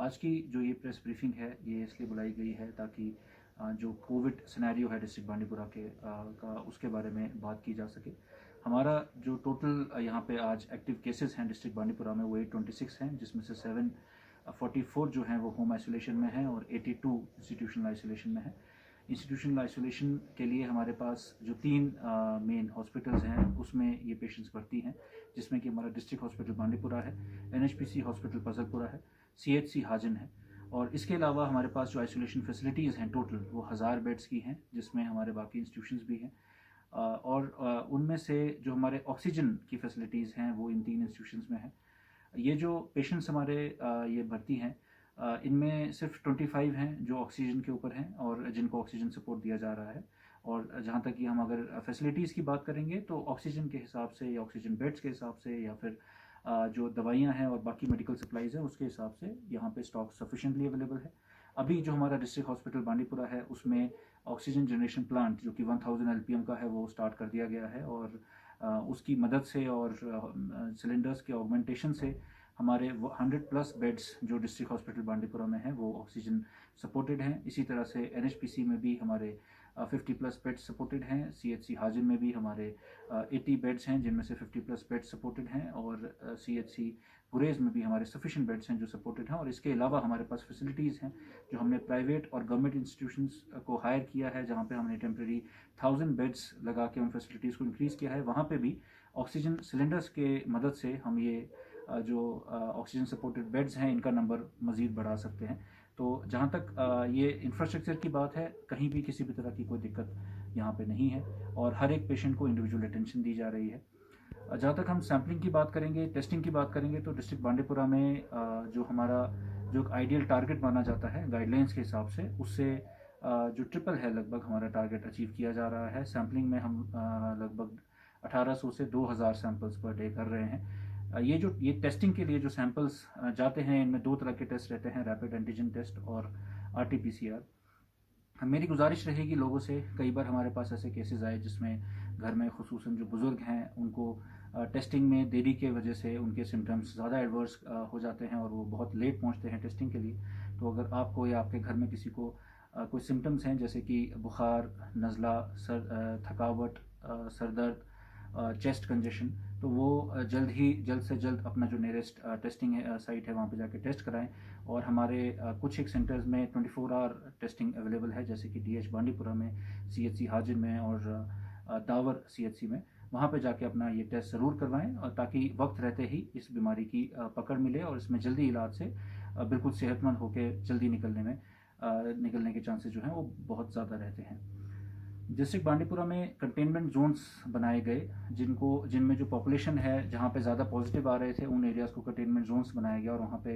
आज की जो ये प्रेस ब्रीफिंग है ये इसलिए बुलाई गई है ताकि जो कोविड सिनेरियो है डिस्ट्रिक्ट बांडीपुरा के का उसके बारे में बात की जा सके। हमारा जो टोटल यहाँ पे आज एक्टिव केसेस हैं डिस्ट्रिक्ट बांडीपुरा में वो 826 हैं, जिसमें से 744 जो हैं वो होम आइसोलेशन में हैं और 82 इंस्टीट्यूशनल आइसोलेशन में हैं। इंस्टीट्यूशनल आइसोलेशन के लिए हमारे पास जो 3 मेन हॉस्पिटल्स हैं उसमें ये पेशेंट्स भर्ती हैं, जिसमें कि हमारा डिस्ट्रिक्ट हॉस्पिटल बांडीपुरा है, NHPC हॉस्पिटल पजलपुरा है, CHC हाजिन है और इसके अलावा हमारे पास जो आइसोलेशन फैसिलिटीज़ हैं टोटल वो 1000 बेड्स की हैं, जिसमें हमारे बाकी इंस्टीट्यूशंस भी हैं और उनमें से जो हमारे ऑक्सीजन की फैसिलिटीज़ हैं वो इन 3 इंस्टीट्यूशंस में है। ये जो पेशेंट्स हमारे ये भर्ती हैं इनमें सिर्फ 25 हैं जो ऑक्सीजन के ऊपर हैं और जिनको ऑक्सीजन सपोर्ट दिया जा रहा है। और जहाँ तक कि हम अगर फैसिलिटीज़ की बात करेंगे तो ऑक्सीजन के हिसाब से या ऑक्सीजन बेड्स के हिसाब से या फिर जो दवाइयाँ हैं और बाकी मेडिकल सप्लाईज़ हैं उसके हिसाब से यहाँ पे स्टॉक सफिशेंटली अवेलेबल है। अभी जो हमारा डिस्ट्रिक्ट हॉस्पिटल बांडीपुरा है उसमें ऑक्सीजन जनरेशन प्लांट जो कि 1000 LPM का है वो स्टार्ट कर दिया गया है और उसकी मदद से और सिलेंडर्स के ऑगमेंटेशन से हमारे 100+ बेड्स जो डिस्ट्रिक्ट हॉस्पिटल बांडीपुरा में हैं वो ऑक्सीजन सपोर्टेड हैं। इसी तरह से NHPC में भी हमारे 50+ बेड्स सपोर्टेड हैं। CHC हाजिन में भी हमारे 80 बेड्स हैं जिनमें से 50+ बेड्स सपोर्टेड हैं और CHC गुरेज में भी हमारे सफिशिएंट बेड्स हैं जो सपोर्टेड हैं। और इसके अलावा हमारे पास फैसिलिटीज़ हैं जो हमने प्राइवेट और गवर्नमेंट इंस्टीट्यूशंस को हायर किया है, जहाँ पे हमने टेम्प्रेरी 1000 बेड्स लगा के उन फैसिलिटीज़ को इंक्रीज़ किया है। वहाँ पे भी ऑक्सीजन सिलेंडर्स के मदद से हम ये जो ऑक्सीजन सपोर्टेड बेड्स हैं इनका नंबर मज़ीद बढ़ा सकते हैं। तो जहाँ तक ये इंफ्रास्ट्रक्चर की बात है, कहीं भी किसी भी तरह की कोई दिक्कत यहाँ पे नहीं है और हर एक पेशेंट को इंडिविजुअल अटेंशन दी जा रही है। जहाँ तक हम सैम्पलिंग की बात करेंगे, टेस्टिंग की बात करेंगे तो डिस्ट्रिक्ट बांडीपुरा में जो हमारा जो आइडियल टारगेट माना जाता है गाइडलाइंस के हिसाब से, उससे जो ट्रिपल है लगभग हमारा टारगेट अचीव किया जा रहा है। सैम्पलिंग में हम लगभग 1800 से 2000 सैंपल्स पर डे कर रहे हैं। ये टेस्टिंग के लिए जो सैंपल्स जाते हैं इनमें 2 तरह के टेस्ट रहते हैं, रैपिड एंटीजन टेस्ट और RT-PCR। मेरी गुजारिश रहेगी लोगों से, कई बार हमारे पास ऐसे केसेस आए जिसमें घर में खुसूसन जो बुज़ुर्ग हैं उनको टेस्टिंग में देरी के वजह से उनके सिम्टम्स ज़्यादा एडवर्स हो जाते हैं और वो बहुत लेट पहुंचते हैं टेस्टिंग के लिए। तो अगर आपको या आपके घर में किसी को कोई सिम्टम्स हैं जैसे कि बुखार, नज़ला, थकावट, सर दर्द, चेस्ट कंजेशन, तो वो जल्द से जल्द अपना जो नियरेस्ट टेस्टिंग साइट है वहाँ पे जाके टेस्ट कराएं। और हमारे कुछ एक सेंटर्स में 24 आवर टेस्टिंग अवेलेबल है, जैसे कि DH बांडीपुरा में, CHC हाजिन में और दावर CHC में। वहाँ पे जाके अपना ये टेस्ट ज़रूर करवाएं और ताकि वक्त रहते ही इस बीमारी की पकड़ मिले और इसमें जल्दी इलाज से बिल्कुल सेहतमंद होकर जल्दी निकलने के चांसेस जो हैं वो बहुत ज़्यादा रहते हैं। डिस्ट्रिक्ट बांडीपुरा में कंटेनमेंट जोन्स बनाए गए जिनमें जो पॉपुलेशन है जहाँ पे ज़्यादा पॉजिटिव आ रहे थे उन एरियाज़ को कंटेनमेंट जोन्स बनाया गया और वहाँ पे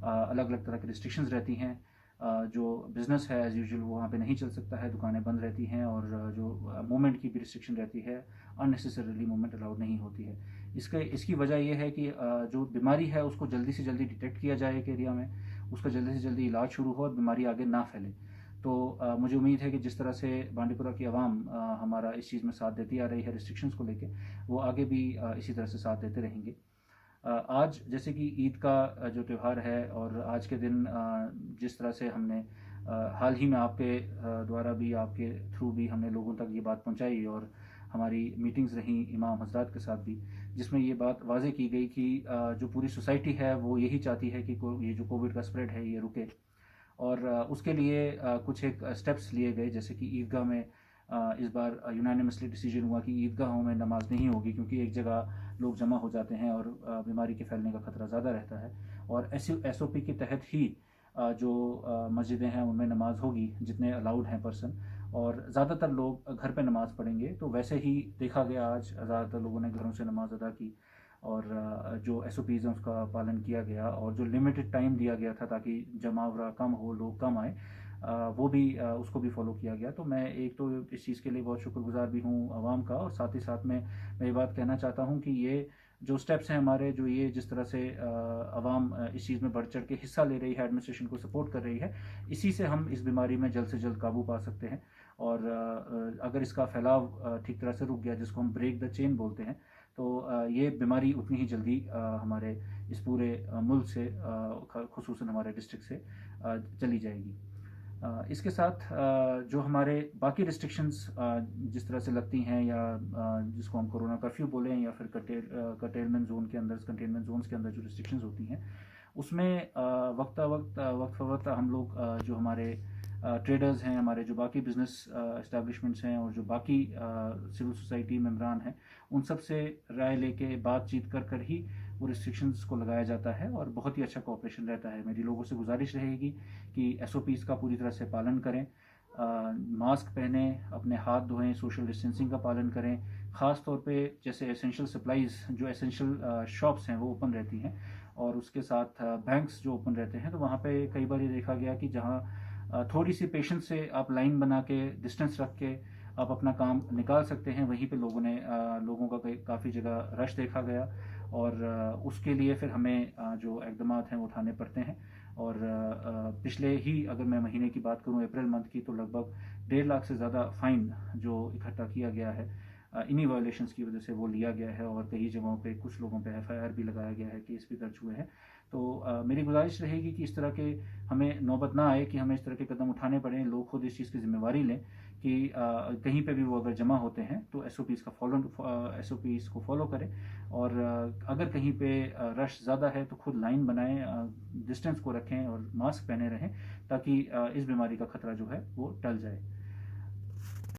अलग अलग तरह की रिस्ट्रिक्शंस रहती हैं। जो बिज़नेस है एज़ यूजुअल वो वहाँ पे नहीं चल सकता है, दुकानें बंद रहती हैं और जो मूवमेंट की भी रिस्ट्रिक्शन रहती है, अननेसेसरीली मूवमेंट अलाउड नहीं होती है। इसकी वजह यह है कि जो बीमारी है उसको जल्दी से जल्दी डिटेक्ट किया जाए एक एरिया में, उसका जल्दी से जल्दी इलाज शुरू हो और बीमारी आगे ना फैले। तो मुझे उम्मीद है कि जिस तरह से बांडीपुरा की आवाम हमारा इस चीज़ में साथ देती आ रही है रिस्ट्रिक्शंस को लेके, वो आगे भी इसी तरह से साथ देते रहेंगे। आज जैसे कि ईद का जो त्यौहार है और आज के दिन जिस तरह से हमने हाल ही में आपके द्वारा भी, आपके थ्रू भी हमने लोगों तक ये बात पहुंचाई और हमारी मीटिंग्स रहीं इमाम हजरात के साथ भी, जिसमें ये बात वाज़ेह की गई कि जो पूरी सोसाइटी है वो यही चाहती है कि ये जो कोविड का स्प्रेड है ये रुके और उसके लिए कुछ एक स्टेप्स लिए गए, जैसे कि ईदगाह में इस बार यूनानिमसली डिसीजन हुआ कि ईदगाहों में नमाज नहीं होगी क्योंकि एक जगह लोग जमा हो जाते हैं और बीमारी के फैलने का खतरा ज़्यादा रहता है। और SOP के तहत ही जो मस्जिदें हैं उनमें नमाज होगी जितने अलाउड हैं पर्सन, और ज़्यादातर लोग घर पे नमाज़ पढ़ेंगे। तो वैसे ही देखा गया आज ज़्यादातर लोगों ने घरों से नमाज अदा की और जो SOPs हैं उसका पालन किया गया और जो लिमिटेड टाइम दिया गया था ताकि जमावड़ा कम हो, लोग कम आए, वो भी उसको भी फॉलो किया गया। तो मैं एक तो इस चीज़ के लिए बहुत शुक्रगुजार भी हूँ आवाम का, और साथ ही साथ में मैं ये बात कहना चाहता हूँ कि ये जो स्टेप्स हैं हमारे, जो ये जिस तरह से आवाम इस चीज़ में बढ़ चढ़ के हिस्सा ले रही है, एडमिनिस्ट्रेशन को सपोर्ट कर रही है, इसी से हम इस बीमारी में जल्द से जल्द काबू पा सकते हैं। और अगर इसका फैलाव ठीक तरह से रुक गया, जिसको हम ब्रेक द चेन बोलते हैं, तो ये बीमारी उतनी ही जल्दी हमारे इस पूरे मुल्क से खुसूसन हमारे डिस्ट्रिक्ट से चली जाएगी। इसके साथ जो हमारे बाकी रिस्ट्रिक्शंस जिस तरह से लगती हैं या जिसको हम कोरोना कर्फ्यू बोलें या फिर कंटेनमेंट जोन्स के अंदर जो रिस्ट्रिक्शंस होती हैं उसमें वक्त फ़वक्त हम लोग जो हमारे ट्रेडर्स हैं, हमारे जो बाकी बिजनेस एस्टेब्लिशमेंट्स हैं और जो बाकी सिविल सोसाइटी मेम्बरान हैं, उन सब से राय लेके बातचीत कर ही वो रिस्ट्रिक्शंस को लगाया जाता है और बहुत ही अच्छा कोऑपरेशन रहता है। मेरी लोगों से गुजारिश रहेगी कि SOPs का पूरी तरह से पालन करें, मास्क पहने, अपने हाथ धोएं, सोशल डिस्टेंसिंग का पालन करें। ख़ास तौर पे जैसे एसेंशियल सप्लाईज़, जो एसेंशियल शॉप्स हैं वो ओपन रहती हैं और उसके साथ बैंक्स जो ओपन रहते हैं, तो वहाँ पे कई बार ये देखा गया कि जहाँ थोड़ी सी पेशेंस से आप लाइन बना के डिस्टेंस रख के आप अपना काम निकाल सकते हैं, वहीं पे लोगों का काफ़ी जगह रश देखा गया और उसके लिए फिर हमें जो इक़दामात हैं वो उठाने पड़ते हैं। और पिछले ही अगर मैं महीने की बात करूं, अप्रैल मंथ की, तो लगभग 1.5 लाख से ज़्यादा फ़ाइन जो इकट्ठा किया गया है इन्हीं वायलेशंस की वजह से वो लिया गया है और कई जगहों पे कुछ लोगों पे FIR भी लगाया गया है, केस भी दर्ज हुए हैं। तो मेरी गुजारिश रहेगी कि इस तरह के हमें नौबत ना आए कि हमें इस तरह के कदम उठाने पड़ें, लोग खुद इस चीज़ की जिम्मेवारी लें कि कहीं पे भी वो अगर जमा होते हैं तो SOPs को फॉलो करें और अगर कहीं पे रश ज़्यादा है तो खुद लाइन बनाएं, डिस्टेंस को रखें और मास्क पहने रहें ताकि इस बीमारी का खतरा जो है वो टल जाए।